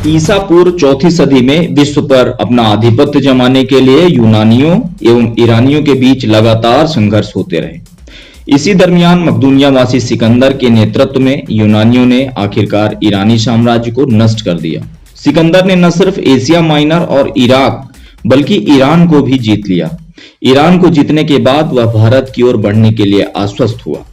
ईसा पूर्व चौथी सदी में विश्व पर अपना आधिपत्य जमाने के लिए यूनानियों एवं ईरानियों के बीच लगातार संघर्ष होते रहे। इसी दरमियान मकदूनियावासी सिकंदर के नेतृत्व में यूनानियों ने आखिरकार ईरानी साम्राज्य को नष्ट कर दिया। सिकंदर ने न सिर्फ एशिया माइनर और इराक बल्कि ईरान को भी जीत लिया। ईरान को जीतने के बाद वह भारत की ओर बढ़ने के लिए आश्वस्त हुआ।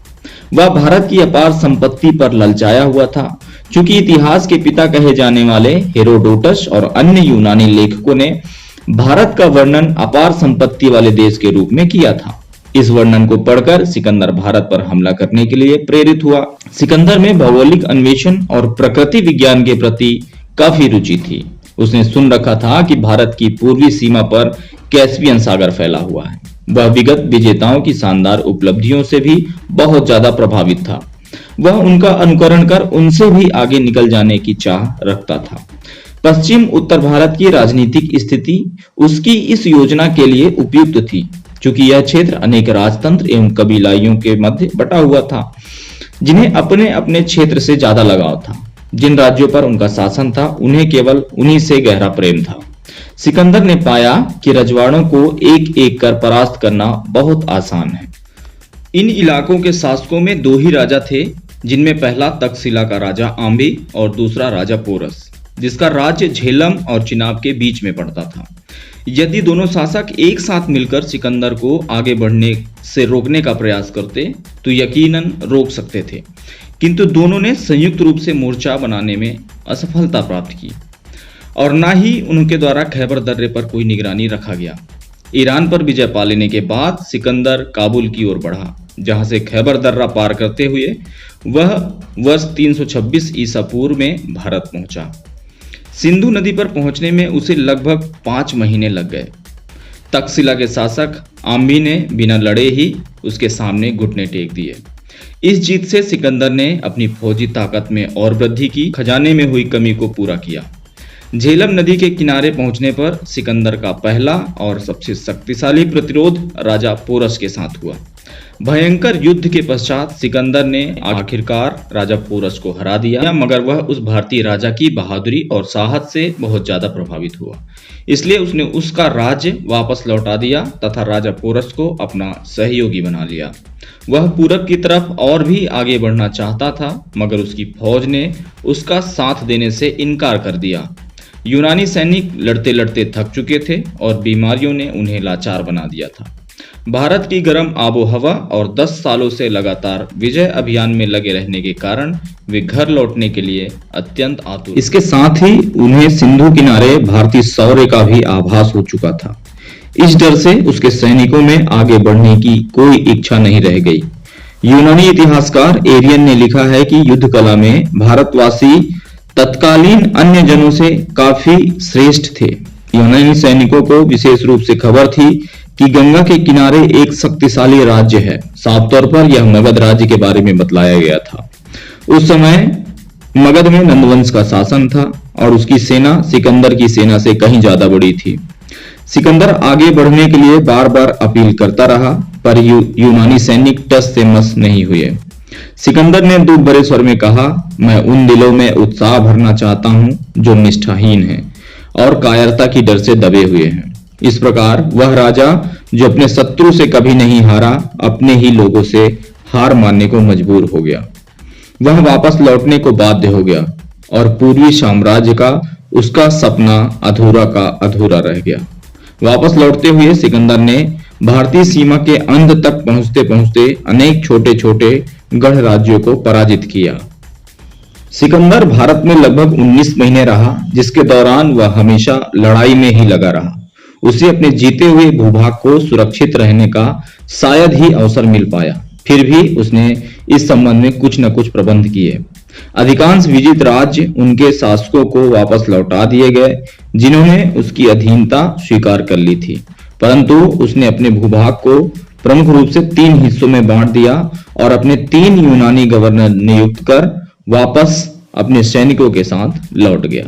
वह भारत की अपार संपत्ति पर ललचाया हुआ था। चूंकि इतिहास के पिता कहे जाने वाले हेरोडोटस और अन्य यूनानी लेखकों ने भारत का वर्णन अपार संपत्ति वाले देश के रूप में किया था। इस वर्णन को पढ़कर सिकंदर भारत पर हमला करने के लिए प्रेरित हुआ। सिकंदर में भौगोलिक अन्वेषण और प्रकृति विज्ञान के प्रति काफी रुचि थी। उसने सुन रखा था कि भारत की पूर्वी सीमा पर कैस्पियन सागर फैला हुआ है। वह विगत विजेताओं की शानदार उपलब्धियों से भी बहुत ज्यादा प्रभावित था। वह उनका अनुकरण कर उनसे भी आगे निकल जाने की चाह रखता था। पश्चिम उत्तर भारत की राजनीतिक स्थिति उसकी इस योजना के लिए उपयुक्त थी, क्योंकि यह क्षेत्र अनेक राजतंत्र एवं कबीलाइयों के मध्य बटा हुआ था, जिन्हें अपने अपने क्षेत्र से ज्यादा लगाव था। जिन राज्यों पर उनका शासन था, उन्हें केवल उन्हीं से गहरा प्रेम था। सिकंदर ने पाया कि रजवाड़ों को एक एक कर परास्त करना बहुत आसान है। इन इलाकों के शासकों में दो ही राजा थे, जिनमें पहला तक्षशिला का राजा आम्बी और दूसरा राजा पोरस, जिसका राज्य झेलम और चिनाब के बीच में पड़ता था। यदि दोनों शासक एक साथ मिलकर सिकंदर को आगे बढ़ने से रोकने का प्रयास करते तो यकीनन रोक सकते थे, किंतु दोनों ने संयुक्त रूप से मोर्चा बनाने में असफलता प्राप्त की और न ही उनके द्वारा खैबर दर्रे पर कोई निगरानी रखा गया। ईरान पर विजय पा लेने के बाद सिकंदर काबुल की ओर बढ़ा, जहां से खैबर दर्रा पार करते हुए वह वर्ष 326 ईसा पूर्व में भारत पहुंचा। सिंधु नदी पर पहुंचने में उसे लगभग 5 महीने लग गए। तक्षशिला के शासक आम्बी ने बिना लड़े ही उसके सामने घुटने टेक दिए। इस जीत से सिकंदर ने अपनी फौजी ताकत में और वृद्धि की, खजाने में हुई कमी को पूरा किया। झेलम नदी के किनारे पहुंचने पर सिकंदर का पहला और सबसे शक्तिशाली प्रतिरोध राजा पोरस के साथ हुआ। भयंकर युद्ध के पश्चात सिकंदर ने आखिरकार राजा पोरस को हरा दिया, मगर वह उस भारतीय राजा की बहादुरी और साहस से बहुत ज्यादा प्रभावित हुआ। इसलिए उसने उसका राज्य वापस लौटा दिया तथा राजा पोरस को अपना सहयोगी बना लिया। वह पूरब की तरफ और भी आगे बढ़ना चाहता था, मगर उसकी फौज ने उसका साथ देने से इनकार कर दिया। यूनानी सैनिक लड़ते लड़ते थक चुके थे और बीमारियों ने उन्हें लाचार बना दिया था। भारत की गर्म आबोहवा और 10 सालों से लगातार विजय अभियान में लगे रहने के कारण वे घर लौटने के लिए अत्यंत आतुर। इसके साथ ही उन्हें सिंधु किनारे भारतीय शौर्य का भी आभास हो चुका था। इस डर से उसके सैनिकों में आगे बढ़ने की कोई इच्छा नहीं रह गई। यूनानी इतिहासकार एरियन ने लिखा है कि युद्ध कला में भारतवासी तत्कालीन अन्य जनों से काफी श्रेष्ठ थे। यूनानी सैनिकों को विशेष रूप से खबर थी कि गंगा के किनारे एक शक्तिशाली राज्य है। साफ तौर पर यह मगध राज्य के बारे में बतलाया गया था। उस समय मगध में नंदवंश का शासन था और उसकी सेना सिकंदर की सेना से कहीं ज्यादा बड़ी थी। सिकंदर आगे बढ़ने के लिए बार बार अपील करता रहा, पर यूनानी सैनिक टस से मस नहीं हुए। सिकंदर ने दो बड़े स्वर में कहा, मैं उन दिलों में उत्साह भरना चाहता हूं जो निष्ठाहीन हैं और कायरता की डर से दबे हुए हैं। इस प्रकार वह राजा जो अपने शत्रु से कभी नहीं हारा, अपने ही लोगों से हार मानने को मजबूर हो गया। वह वापस लौटने को बाध्य हो गया और पूर्वी साम्राज्य का उसका सपना अधूरा का अधूरा रह गया। वापस लौटते हुए सिकंदर ने भारतीय सीमा के अंत तक पहुंचते पहुंचते अनेक छोटे छोटे गढ़ राज्यों को पराजित किया। सिकंदर भारत में लगभग 19 महीने रहा, जिसके दौरान वह हमेशा लड़ाई में ही लगा रहा। उसे अपने जीते हुए भूभाग को सुरक्षित रहने का शायद ही अवसर मिल पाया। फिर भी उसने इस संबंध में कुछ न कुछ प्रबंध किए। अधिकांश विजित राज्य उनके शासकों को वापस लौटा दिए गए, जिन्होंने उसकी अधीनता स्वीकार कर ली थी। परंतु उसने अपने भूभाग को प्रमुख रूप से 3 हिस्सों में बांट दिया और अपने 3 यूनानी गवर्नर नियुक्त कर वापस अपने सैनिकों के साथ लौट गया।